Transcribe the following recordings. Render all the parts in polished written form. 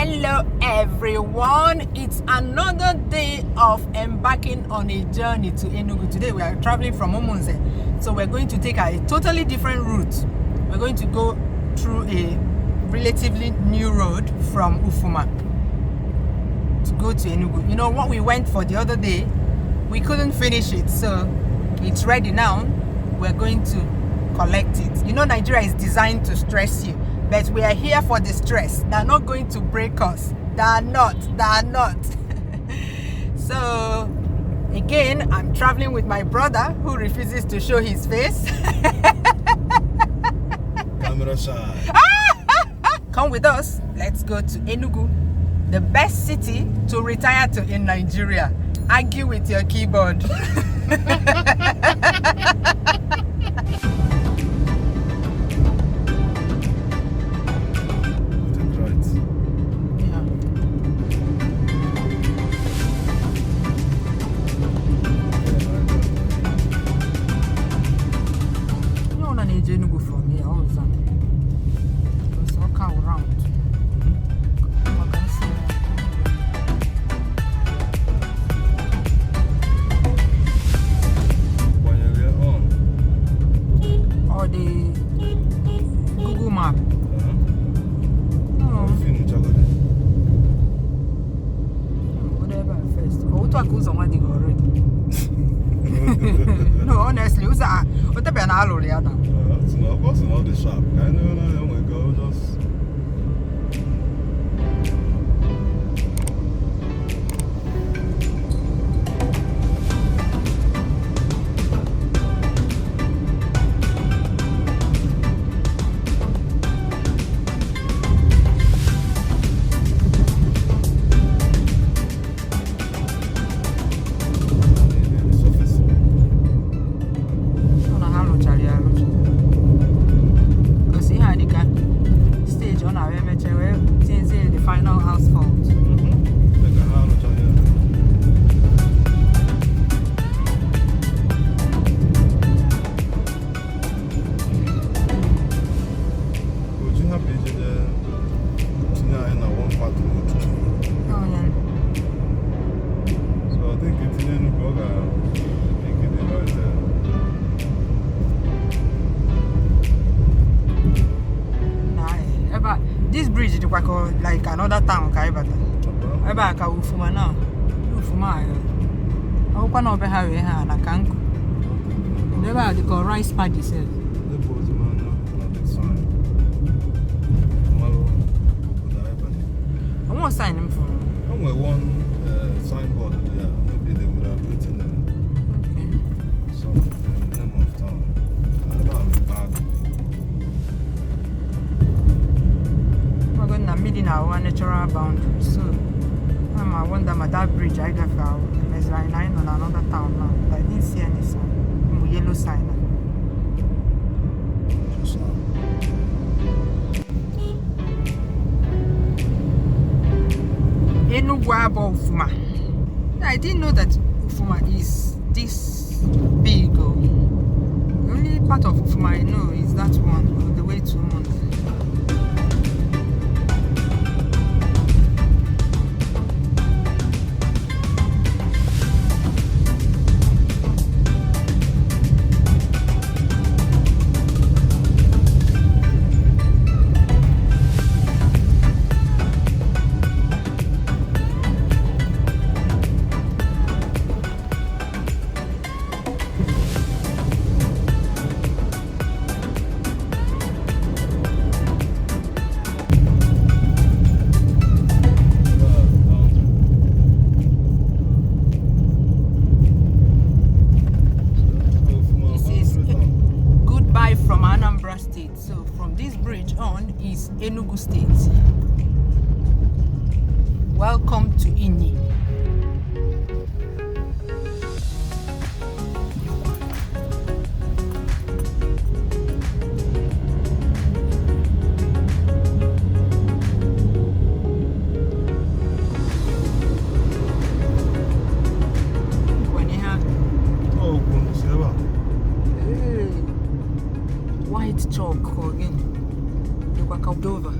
Hello everyone, it's another day of embarking on a journey to Enugu. Today we are traveling from Umunze, so we're going to take a totally different route. We're going to go through a relatively new road from Ufuma to go to Enugu. You know what we went for the other day, we couldn't finish it, so it's ready now. We're going to collect it. You know, Nigeria is designed to stress you, but we are here for the stress. They're not going to break us. They're not. So again, I'm traveling with my brother who refuses to show his face. Camera shy. Come with us. Let's go to Enugu, the best city to retire to in Nigeria. Argue with your keyboard. Enugu from here also. Let's walk around. Or the Google map. Whatever first. Oh, to go somewhere already. No, honestly, what's that? What the banana already? Of course, not the shop. I know, we go just. This bridge is like another town. Ufuma now. Ufuma. I hope not be having her na kanku. Never the rice paddy said. I won't sign him for. Somewhere one signboard there. Maybe they would have written some name of town. I don't know bad. We're going to meet in our natural boundary, so I wonder that bridge I got for on another town now. But I didn't see any sign. Yellow sign. Enugu Ufuma. I didn't know that Ufuma is this big. The only part of Ufuma I know is that one on the way to Umunze. From Anambra State, so from this bridge on is Enugu State. Welcome to Inyi. White chalk again. Look like Moldova.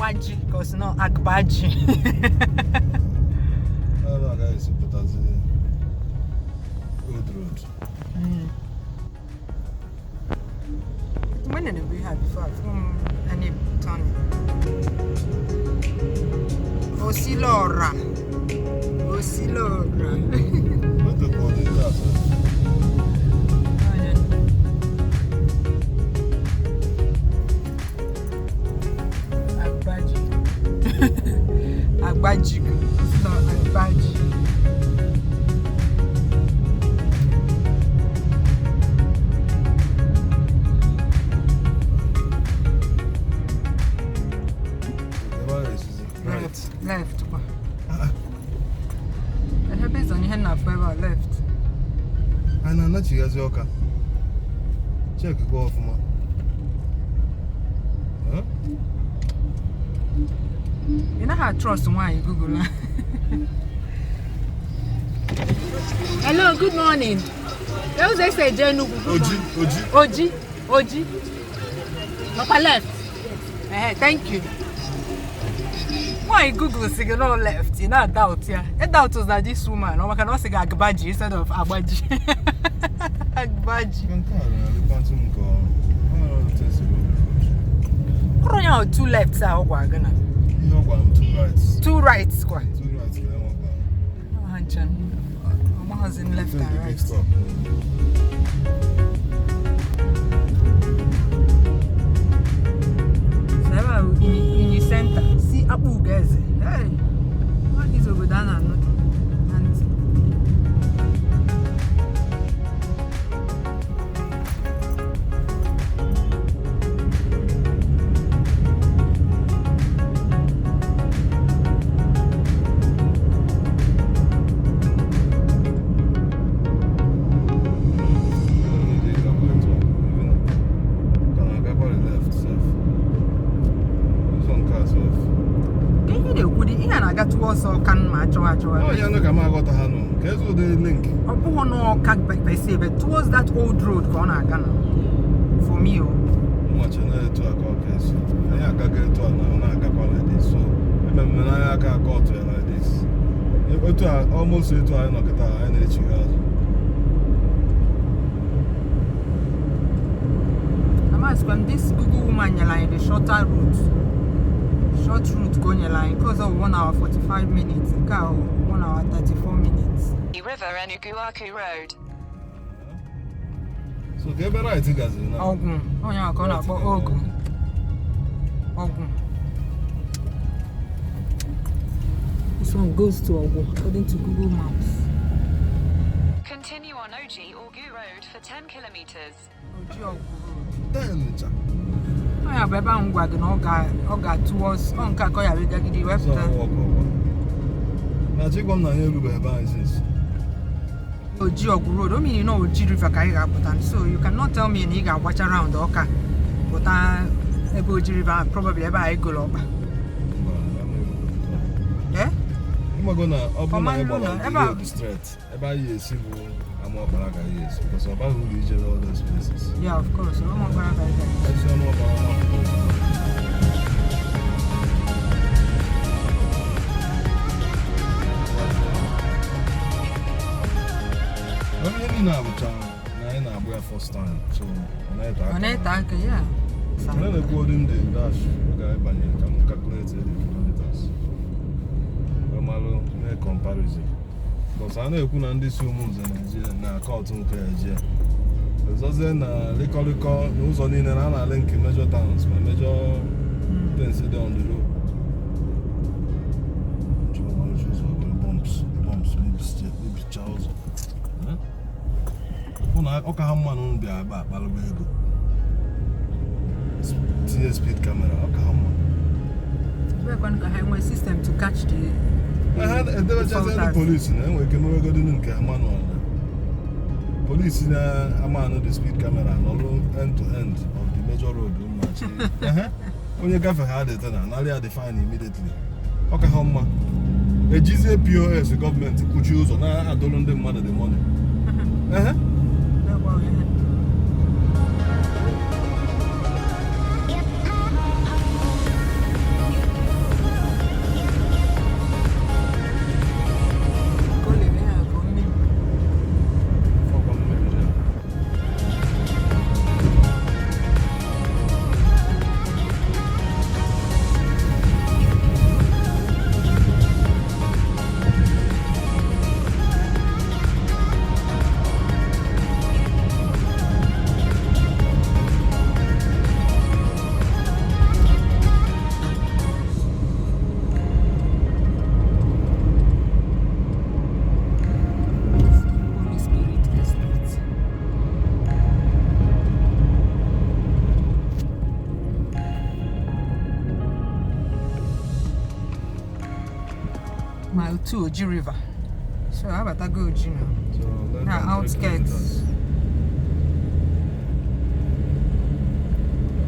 Agbaji, because no Agbaji. No, guys, but that's the good road. When did we have before? Any turn? Osilora. What the call is that? Agbaji. It's not Agbaji. Left. I have based on your hand forever left. And I'm not you guys okay. Check go off, man. Huh? You know how I trust why you Google. Hello, good morning. Those they say Enugu. Oji. Upper left. Thank you. Why Google signal left? You know doubt, yeah. I doubt was that this woman. Or I cannot say Agbaji instead of Agbaji. Agbaji. How are two lefts are gonna? Two rights. Two rights, quoi. Two rights. No, Hanchan. One has in left and right. In the center, see Akpugo. Hey, what is over there now? Also can match. Oh, yeah, no, come on, guess what the link? But towards that old road, for me. Much another to a caucus. I got to like this. So, remember, I got caught like this. You go to almost to I knock it out. I need you guys. I'm asking this Google woman, you're like the shorter route. Short route going line because of 1 hour 45 minutes. Car 1 hour 34 minutes. River Enugu Road. So get better I think as you know. Ogun. Oh yeah, gonna go Ogun. This one goes to Ogun according to Google Maps. Continue on Ogu Road for 10 kilometers. Ogu Road. 10. I have a bang wagon or got towards Uncle Koya with the web. Now, take one nine Uber biases. Ogu Road, I mean, you know, G River Kaiga, so you cannot tell me a nigga watch around Oka. But I go G River probably about a go up. Yeah? I'm going to open my about the street. About years, civil. I'm more Baraga years because about who region all those places. Yeah, of course. I'm more Baraga. That's more Baraga. First time, so on it, yeah. When I go in the dash, I can calculate the kilometers. I'm make comparison. Because I know you can do some moves in Nigeria, now call to Nigeria. There's also a liquor, news on in and link major towns, my major things on the road. Bumps, maybe Charles. Okay, how many be about Balabego? Speed camera, okay, how many? We're going to have my system to catch the. I had a police, and we can go to the manual. Police in a man of the speed camera, no end to end of the major road. When you have had it, and I'll define immediately. Okay, how much? A GZ POS, the government could use on I don't know the money. to Oji River. So I better go Oji now. So less Now than 3 outskirts. kilometers.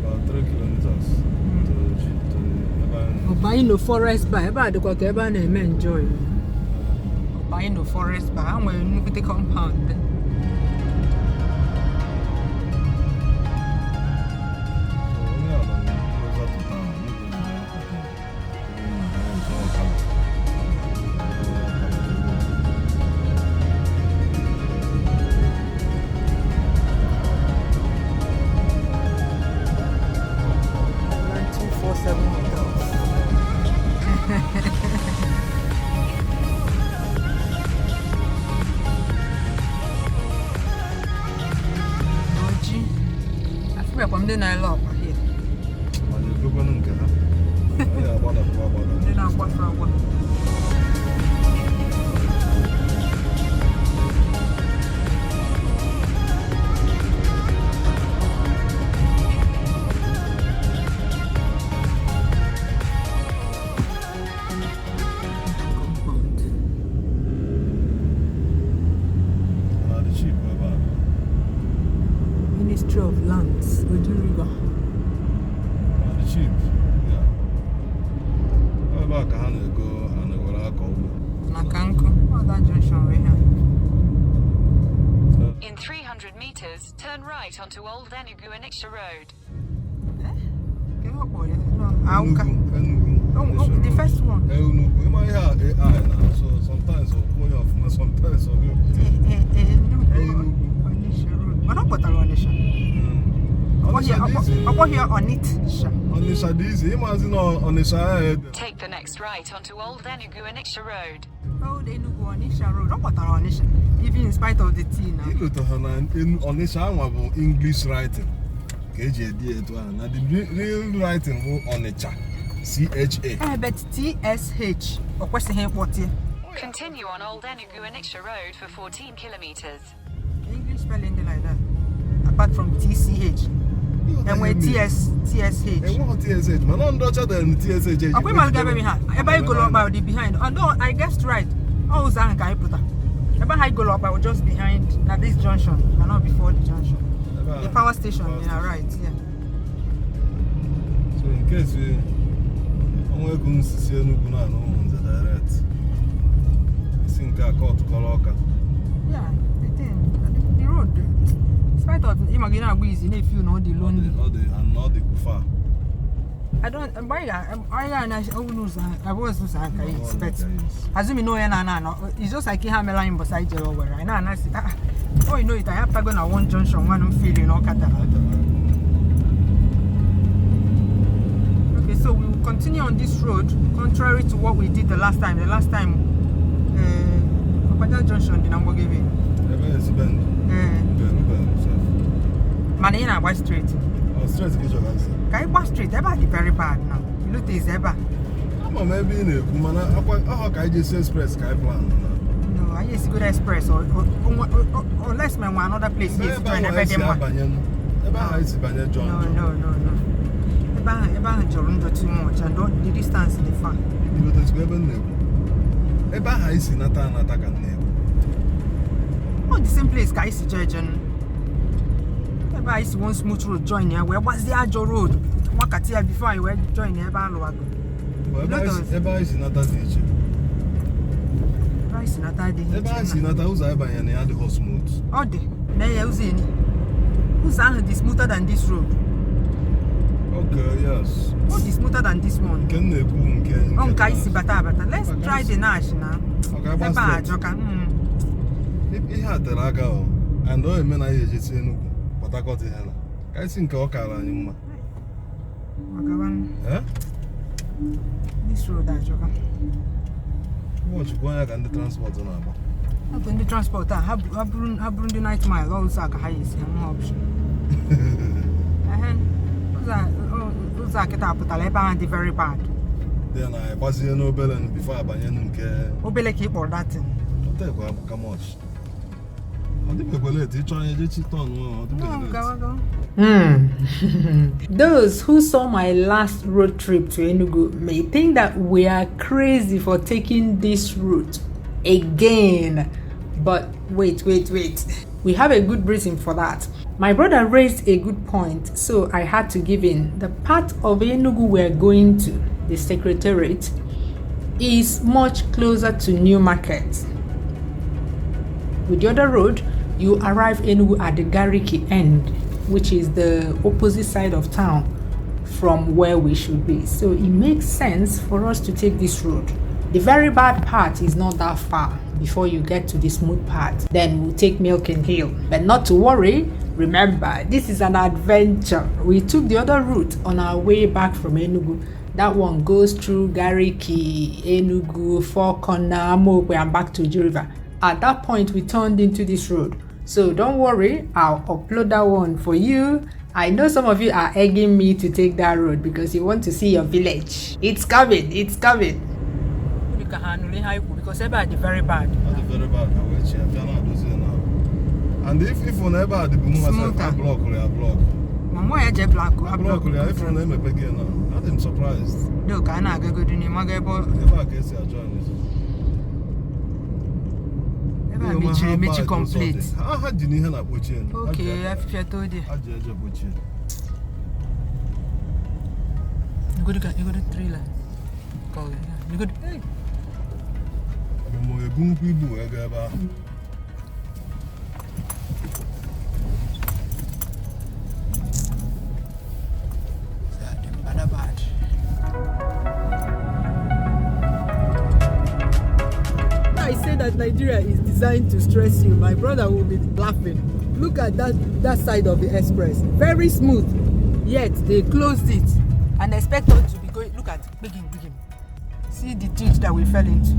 About 3 kilometers to Buying no forest bar, eba de kwa ke eba na enjoy. Buying no forest bar, I'm going to the compound. I'm doing a lot here. Ministry of Lands, Oji River. Cheap, yeah. How about Kahanago and Agorako? Nakanko, oh, that junction we have. In 300 meters, turn right onto Old Enugu Road. Give up, boy. No, Auka. Enugu. Oh, the first one. Enugu. You might have AI now, so sometimes of sometimes of you. Enugu. But not put on Onisha. Over here on it. Onisha easy. Imagine Onisha head. Take the next right onto Old Enugu Road. Oh, the Enugu Onisha Road. Not put on Onisha. Even in spite of the T now. You go to Hana in Onisha about English writing. KJD to Hana. The real writing will Onisha. CHA. But TSH. Or question here what here? Continue on Old Enugu Road for 14 kilometers. English spelling like that. Apart from TCH. And when TSH. And what TSH? Man, I'm not than TSH. Okay, man, get me hand. Everybody go about the behind. Oh no, I guessed right. Oh, Zanga, I put up. Everybody go up. I was just behind at this junction, and not before the junction. The power station. Yeah, right. Yeah. So in case we, I'm going to see Enugu now. No one's direct. I think I caught Koloka. Yeah, the road. Spite of imagine how easy if you know the lonely. And not the Kufa. I don't buy that. I was expect. As you know, it's just like how line beside you over right now. And I say, oh, you know it. I have to go na one junction, one I'm feeling all Okay, so we will continue on this road, contrary to what we did the last time. The last time, Okada Junction, the number given. Manina West Street. Oh, straight to get your answer. Kaiba Street, ever the very bad now. You look this ever. I'm maybe in a Kumana. How can I just express Sky plan? No, I used to go to Express or unless my one other place is join a better one. No. Eba Jorun too much and don't the distance is far. You go to Eba Haisi Nata Oh, the same place, guys, Judge. I used to one smooth road join here. Where was the Ajo road? Wakatia before I went join here. Eba is not that teacher. Eba is not that. Eba is not who's I buy and the whole smooth. Oh, who's the smoother than this road? Okay, yes. What is smoother than this one? Oh, guys, but let's try the Nash now. Okay, He had the Raga and all men I just in. I got it. I think I'll call him. This road, I joke. Watch going and the transport on. Not in the transport, I have the night mile, all Saka highest option. Who's that get up with the very bad? Then I was in Nobel and before I buy any care. Obele keep all that thing. Don't come much. I think we're going to try to turn one. No, go. Those who saw my last road trip to Enugu may think that we are crazy for taking this route again. But wait. We have a good reason for that. My brother raised a good point, so I had to give in. The part of Enugu we're going to, the Secretariat, is much closer to New Market. With the other road, you arrive Enugu at the Gariki end, which is the opposite side of town from where we should be. So it makes sense for us to take this road. The very bad part is not that far before you get to the smooth part. Then we'll take Milken Hill. But not to worry, remember, this is an adventure. We took the other route on our way back from Enugu. That one goes through Gariki, Enugu, Four Corner, Amokwe, and back to River. At that point, we turned into this road. So don't worry, I'll upload that one for you. I know some of you are egging me to take that road because you want to see your village. It's coming. Because everybody very bad. Very bad. And if on ever the boom was block. Mama ya je black. Block if on them again now. I'm surprised. Look, I na go do ni magebo. Never guess I join it. Mechi complete. How did you na pochi? Okay, I feel told you. Aje pochi. You go to trailer. Call it. You go. Hey. Mo egun pibu egaba. Bad. I say that Nigeria is designed to stress you. My brother will be laughing. Look at that side of the express. Very smooth. Yet they closed it and expect us to be going. Look at begin. See the ditch that we fell into.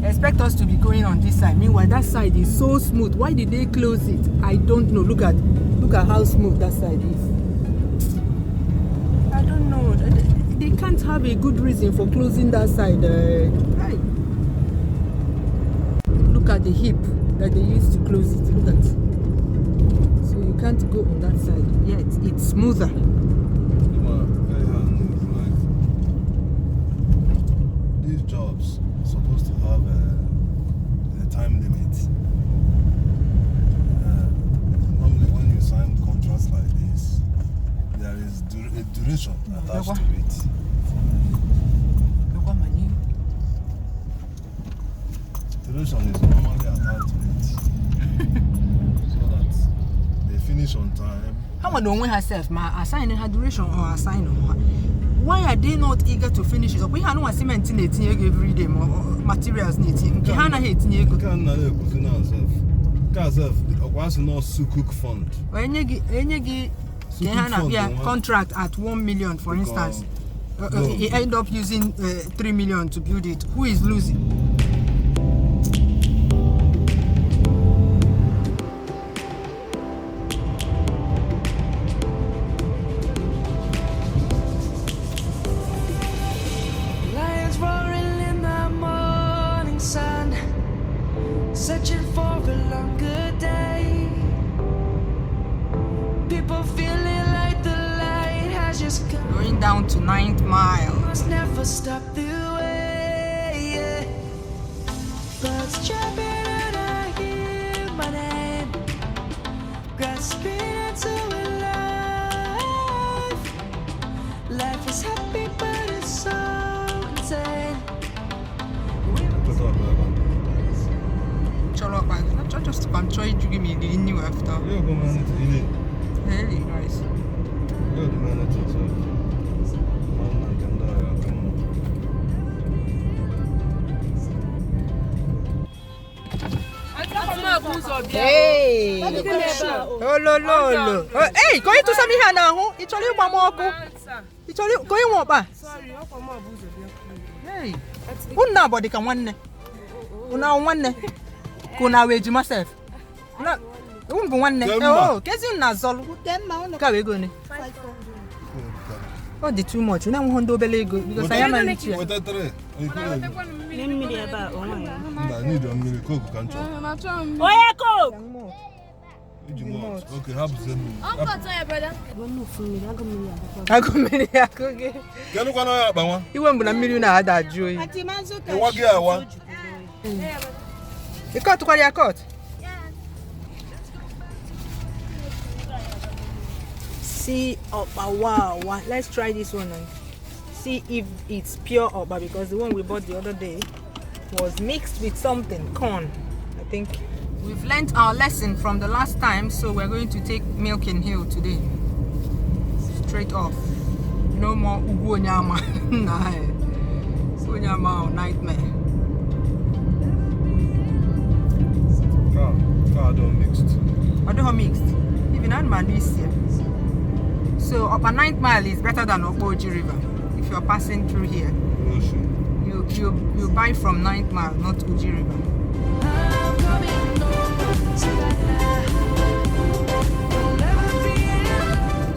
Expect us to be going on this side. Meanwhile, that side is so smooth. Why did they close it? I don't know. Look at how smooth that side is. I don't know. They can't have a good reason for closing that side. Right. Look at the hip that they used to close it. Look at. So you can't go on that side. Yet it's smoother. These jobs are supposed to have a time limit. Normally when you sign contracts like this, there is a duration attached to it. Duration is normally attached to it. So that they finish on time. How much don't we herself? Ma assign her duration or assign on? Why are they not eager to finish it? We have no cement in it every day, materials needing. Can I hate you? Can I Because once no Cook fund. When you get contract at 1 million, for instance, he end up using 3 million to build it. Who is losing? Searching for a longer day. People feeling like the light has just come. Going down to 9th mile. Must never stop the way. Yeah. Birds chirping and I hear my name, grasping into a life. Life is happy but it's so insane. Just control you give me the Inyi after. You're going to Inyi. Very nice. You're the manager, so. Hey! Oh, hey, going to some here now. It's only one more. It's only going one. Sorry, hey, who now body can one? Who now one? Kuna weji myself. Na umbu one. Oh, kezi na zolu. Ka we go ni. 500. Oh, the too much. Una 100 obele go because I am a teacher. What that three? I need a miracle can chop. Oya ko. Okay, have them. Iwe mbụ na mmiri na-ada ajụ oyi. Cut kwara ya cut. See okpa, wow. Let's try this one and see if it's pure okpa, because the one we bought the other day was mixed with something, corn, I think. We've learned our lesson from the last time, so we're going to take Milken Hill today. Straight off. No more Ugu Onyama. Onyama nightmare. Car don't mixed. I don't mixed. Even Anambra this year. So up a 9th mile is better than Akpugo River. If you're passing through here, you buy from 9th mile, not Uji River.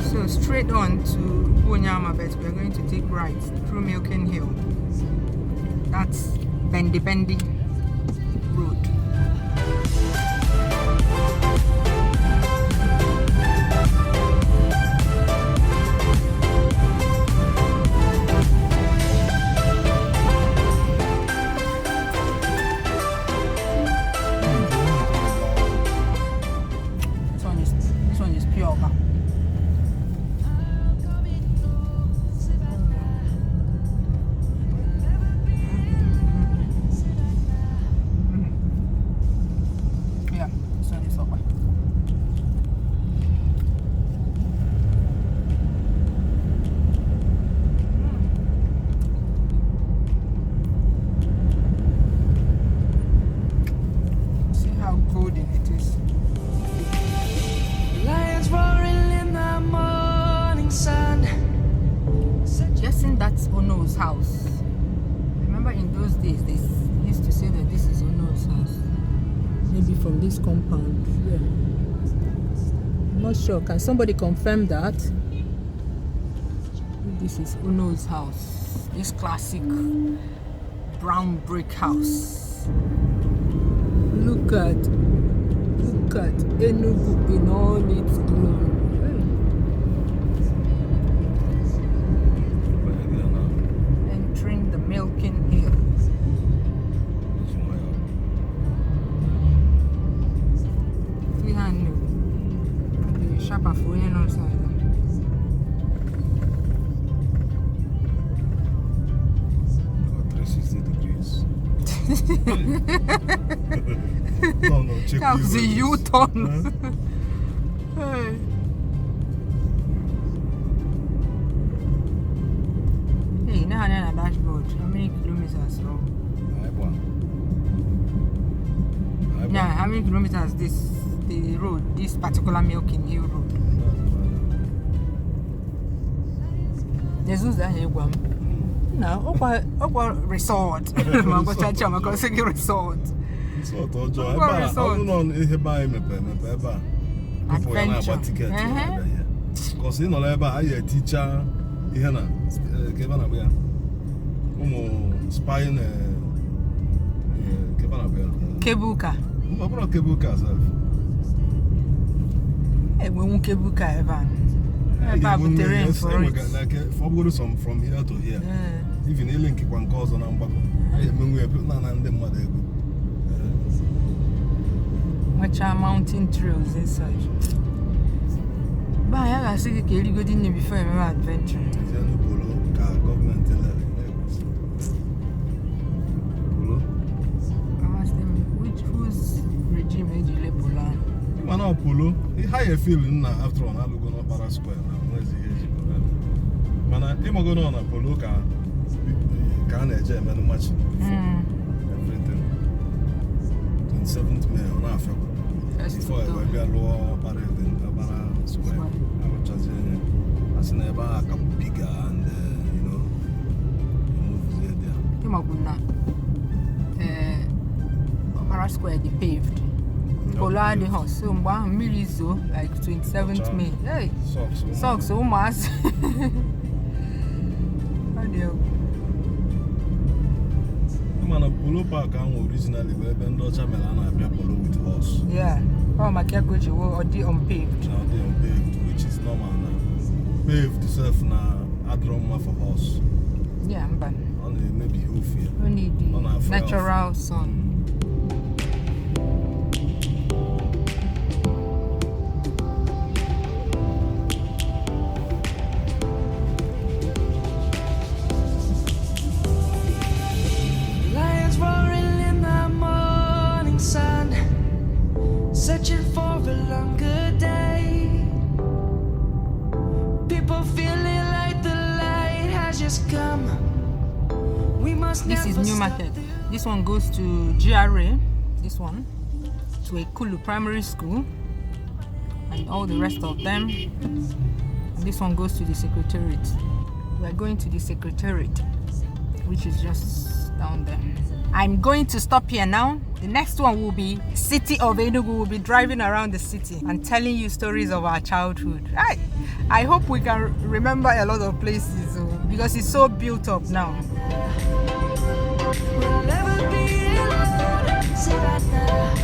So straight on to Onyama, but we're going to take right through Milken Hill. That's Bendy Road. This one is pure. That's Ono's house. Remember in those days they used to say that this is Ono's house. Maybe from this compound. Yeah. I'm not sure. Can somebody confirm that? This is Ono's house. This classic brown brick house. Look at Enugu in all its glory. Milken Hill. Shop for you outside. Got 360 degrees. No, check the U-turn. Hey. Now on a dashboard, how many kilometers? Yeah, how many kilometers the road, this particular Milken Hill road? There's no resort. Resort. Adventure. Because you know, I teacher. Spying Kebuka. Kebuka self. We won't Kebuka Evan. Terrain for it. Like from here to here. Even a link one calls on Ambago. I mean, we are putting on them. Which are mountain trails inside. But I see the Kelly good in before I adventure. Government whose regime is the Polo? Man, Polo. How you feeling now after all? I look on Para Square now. Where's the age? Man, I'm going on a Polo car. Can't enjoy many much. Everything. 27th May on Africa. Before I went to Lower Para Square. I was just as never a bigger and Opera Square, they paved. Polar the house. So, Milizo, like 27th May. Hey, socks, so much. Man, a Polo Park originally where Ben Dodger Melana Polo with horse. Yeah. Oh, my Kiakoji will or the unpaved. Now they unpaved, which is normal now. Paved itself now, Adroma for horse. Yeah, but Only maybe hoof here. only the On our fly natural off. sun. Lions roaring in the morning sun, searching for a longer day. People feeling like the light has just come. We must This is never New stop Market. the- This one goes to GRA. This one to Ekulu Primary School, and all the rest of them. And this one goes to the Secretariat. We are going to the Secretariat, which is just down there. I'm going to stop here now. The next one will be City of Enugu. We'll be driving around the city and telling you stories of our childhood. Right. I hope we can remember a lot of places because it's so built up now. We'll never be alone. Say that now.